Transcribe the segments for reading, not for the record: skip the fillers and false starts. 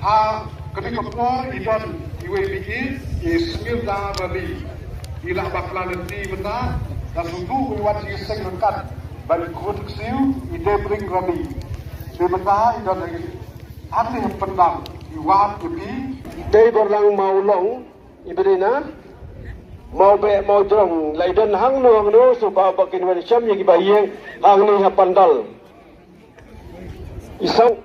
ha ketika idon UAPI Ismilda Bali ilah bakalan nanti benar dan sungguh kuat iseng lengkap bagi produksiu ide bring Bali sebentar idon lagi hati pendang iwan kebi day berlang mau long ibrina mau be mau jong laidan hang no supaya bakin welcome yang ibayeng hang ni hapandal isau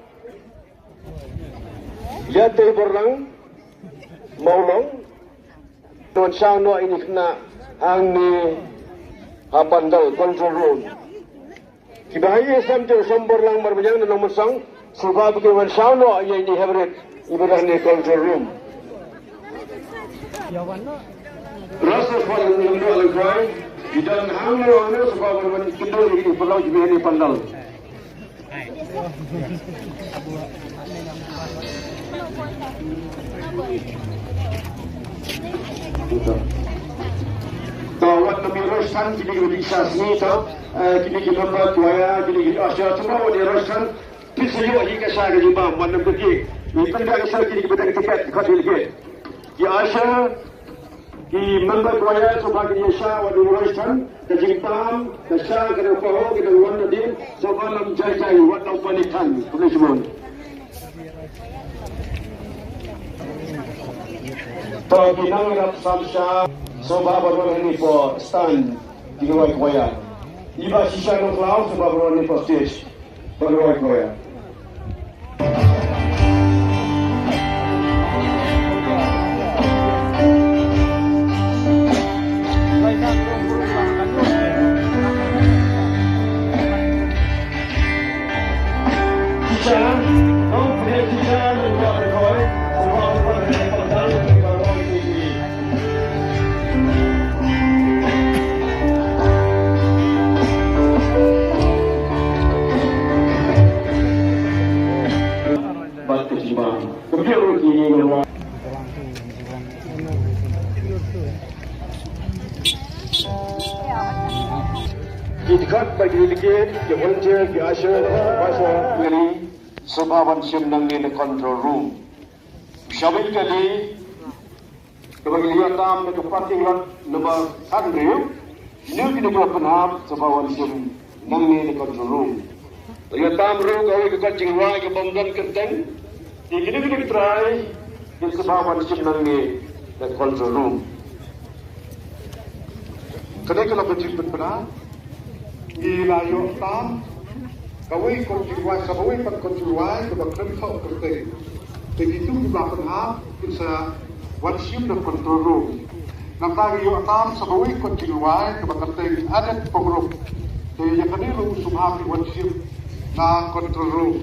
ya day berlang mau long don sang no ini kena hang ni hapandal control room ibayeng sampai sombor lang berbanyang dan nomor sang supaya bakin welcome no yang ini hybrid ibrani control room rasa pada minggu alquran di dalam hamil orang sebab orang kidul ini perlu juga ini pandal. Tawat nabi Roshan kini bisa sini tau kini kita buat waya kini asyik semua di Roshan kisah lagi kesah ke jumpa mana pergi ini tanda kisah kini kita tiket kau lagi di asyik di member kuaya sebagai Yesha wadi Roshan kejingtam kesah kena koho kena wan nadin sebagai lam jai wat panikan boleh semua. Tahu binang rap samsha sebagai berbuat ini for stand di kuaya kuaya. Iba sisa no cloud sebagai berbuat ini for stage berbuat kuaya. Didekat bagi delegate, di volunteer, di usher, pasal kali sebahawan siam nang ni control room. Syamil kali kebagi lihat tam ke parking lot nombor 100. Ini kita buat penhap sebahawan siam nang ni control room. Lihat tam ru kau ke kancing wai ke bangdan kenteng. Di kita try di sebahawan siam nang ni control room. Kedai kalau berjumpa penhap ilayo tam kawai kontinuai kawai kontinuai ke bakal kau kerja begitu di belakang bisa warship dan control room nampak yo tam kawai kontinuai ke bakal ada pengurup jadi yang kedua subham warship na control room